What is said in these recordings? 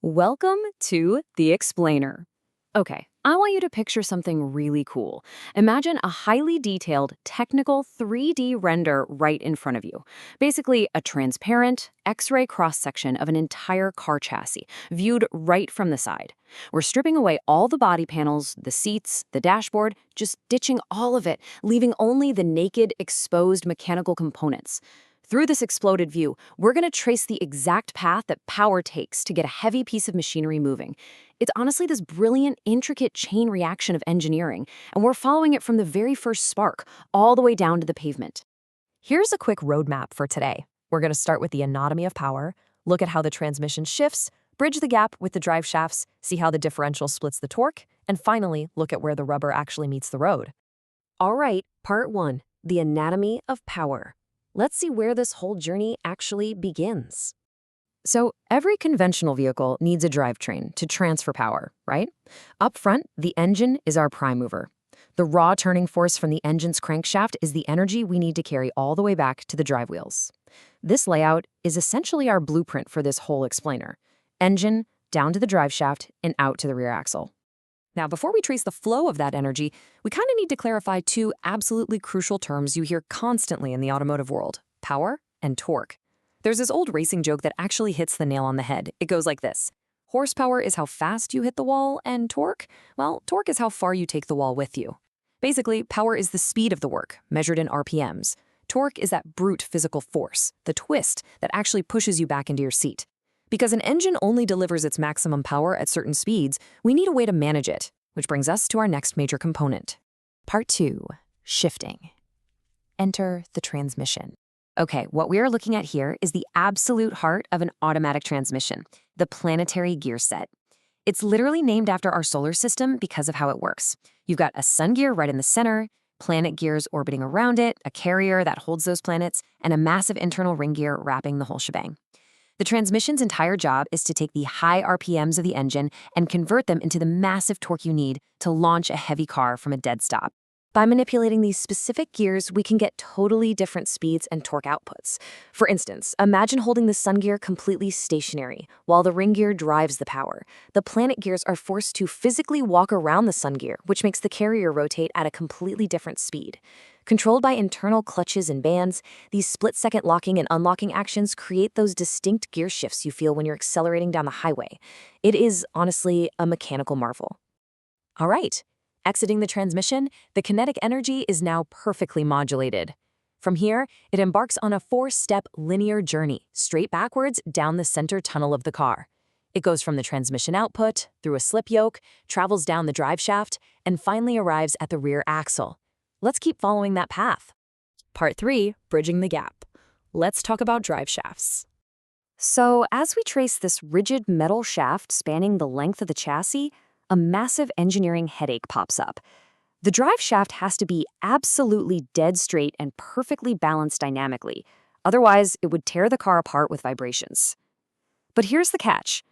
Welcome to The Explainer. Okay, I want you to picture something really cool. Imagine a highly detailed, technical 3D render right in front of you. Basically, a transparent, X-ray cross-section of an entire car chassis, viewed right from the side. We're stripping away all the body panels, the seats, the dashboard, just ditching all of it, leaving only the naked, exposed mechanical components. Through this exploded view, we're going to trace the exact path that power takes to get a heavy piece of machinery moving. It's honestly this brilliant, intricate chain reaction of engineering, and we're following it from the very first spark all the way down to the pavement. Here's a quick roadmap for today. We're going to start with the anatomy of power, look at how the transmission shifts, bridge the gap with the drive shafts, see how the differential splits the torque, and finally, look at where the rubber actually meets the road. All right, part 1, the anatomy of power. Let's see where this whole journey actually begins. So, every conventional vehicle needs a drivetrain to transfer power, right? Up front, the engine is our prime mover. The raw turning force from the engine's crankshaft is the energy we need to carry all the way back to the drive wheels. This layout is essentially our blueprint for this whole explainer. Engine, down to the drive shaft, and out to the rear axle. Now, before we trace the flow of that energy, we kind of need to clarify two absolutely crucial terms you hear constantly in the automotive world: power and torque. There's this old racing joke that actually hits the nail on the head. It goes like this: horsepower is how fast you hit the wall, and torque? Well, torque is how far you take the wall with you. Basically, power is the speed of the work, measured in RPMs. Torque is that brute physical force, the twist that actually pushes you back into your seat. Because an engine only delivers its maximum power at certain speeds, we need a way to manage it, which brings us to our next major component. Part 2, shifting. Enter the transmission. Okay, what we are looking at here is the absolute heart of an automatic transmission, the planetary gear set. It's literally named after our solar system because of how it works. You've got a sun gear right in the center, planet gears orbiting around it, a carrier that holds those planets, and a massive internal ring gear wrapping the whole shebang. The transmission's entire job is to take the high RPMs of the engine and convert them into the massive torque you need to launch a heavy car from a dead stop. By manipulating these specific gears, we can get totally different speeds and torque outputs. For instance, imagine holding the sun gear completely stationary while the ring gear drives the power. The planet gears are forced to physically walk around the sun gear, which makes the carrier rotate at a completely different speed. Controlled by internal clutches and bands, these split-second locking and unlocking actions create those distinct gear shifts you feel when you're accelerating down the highway. It is, honestly, a mechanical marvel. All right. Exiting the transmission, the kinetic energy is now perfectly modulated. From here, it embarks on a 4-step linear journey, straight backwards down the center tunnel of the car. It goes from the transmission output, through a slip yoke, travels down the drive shaft, and finally arrives at the rear axle. Let's keep following that path. Part 3, bridging the gap. Let's talk about drive shafts. So, as we trace this rigid metal shaft spanning the length of the chassis, a massive engineering headache pops up. The drive shaft has to be absolutely dead straight and perfectly balanced dynamically. Otherwise, it would tear the car apart with vibrations. But here's the catch.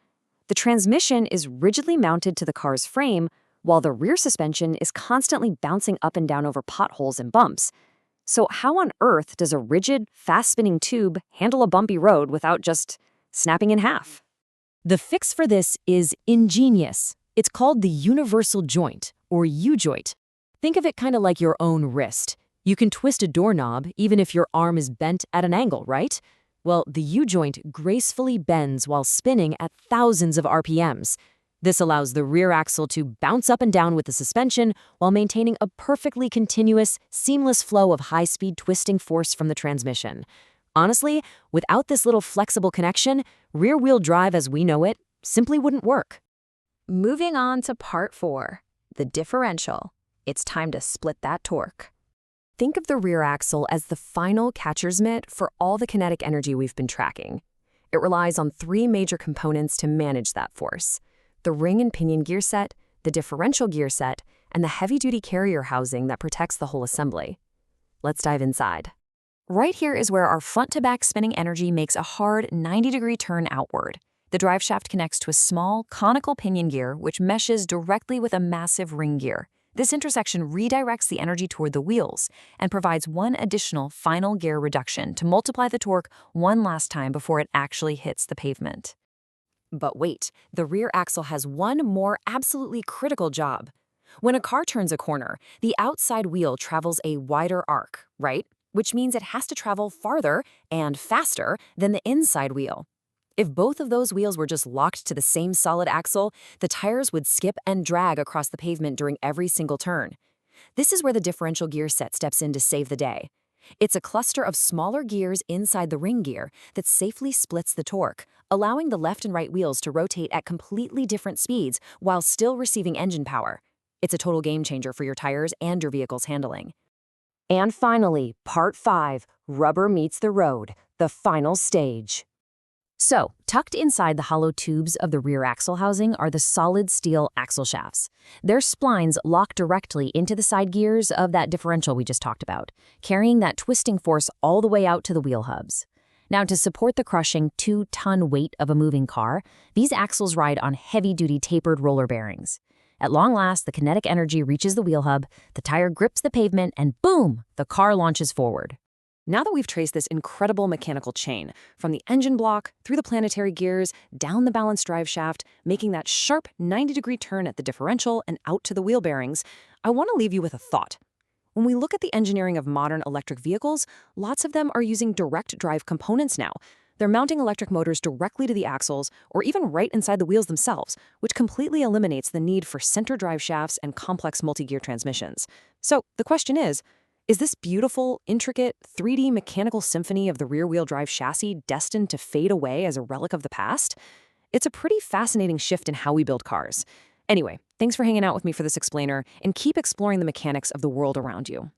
The transmission is rigidly mounted to the car's frame, while the rear suspension is constantly bouncing up and down over potholes and bumps. So how on earth does a rigid, fast-spinning tube handle a bumpy road without just snapping in half? The fix for this is ingenious. It's called the universal joint, or U-joint. Think of it kind of like your own wrist. You can twist a doorknob even if your arm is bent at an angle, right? Well, the U-joint gracefully bends while spinning at thousands of RPMs. This allows the rear axle to bounce up and down with the suspension while maintaining a perfectly continuous, seamless flow of high-speed twisting force from the transmission. Honestly, without this little flexible connection, rear-wheel drive as we know it simply wouldn't work. Moving on to part 4, the differential. It's time to split that torque. Think of the rear axle as the final catcher's mitt for all the kinetic energy we've been tracking. It relies on 3 major components to manage that force: the ring and pinion gear set, the differential gear set, and the heavy-duty carrier housing that protects the whole assembly. Let's dive inside. Right here is where our front-to-back spinning energy makes a hard 90-degree turn outward. The driveshaft connects to a small, conical pinion gear which meshes directly with a massive ring gear. This intersection redirects the energy toward the wheels and provides one additional final gear reduction to multiply the torque one last time before it actually hits the pavement. But wait, the rear axle has one more absolutely critical job. When a car turns a corner, the outside wheel travels a wider arc, right? Which means it has to travel farther and faster than the inside wheel. If both of those wheels were just locked to the same solid axle, the tires would skip and drag across the pavement during every single turn. This is where the differential gear set steps in to save the day. It's a cluster of smaller gears inside the ring gear that safely splits the torque, allowing the left and right wheels to rotate at completely different speeds while still receiving engine power. It's a total game changer for your tires and your vehicle's handling. And finally, Part 5, Rubber Meets the Road, the final stage. So, tucked inside the hollow tubes of the rear axle housing are the solid steel axle shafts. Their splines lock directly into the side gears of that differential we just talked about, carrying that twisting force all the way out to the wheel hubs. Now, to support the crushing 2-ton weight of a moving car, these axles ride on heavy-duty tapered roller bearings. At long last, the kinetic energy reaches the wheel hub, the tire grips the pavement, and boom, the car launches forward. Now that we've traced this incredible mechanical chain, from the engine block, through the planetary gears, down the balanced drive shaft, making that sharp 90-degree turn at the differential and out to the wheel bearings, I want to leave you with a thought. When we look at the engineering of modern electric vehicles, lots of them are using direct drive components now. They're mounting electric motors directly to the axles, or even right inside the wheels themselves, which completely eliminates the need for center drive shafts and complex multi-gear transmissions. So the question is this beautiful, intricate, 3D mechanical symphony of the rear-wheel drive chassis destined to fade away as a relic of the past? It's a pretty fascinating shift in how we build cars. Anyway, thanks for hanging out with me for this explainer, and keep exploring the mechanics of the world around you.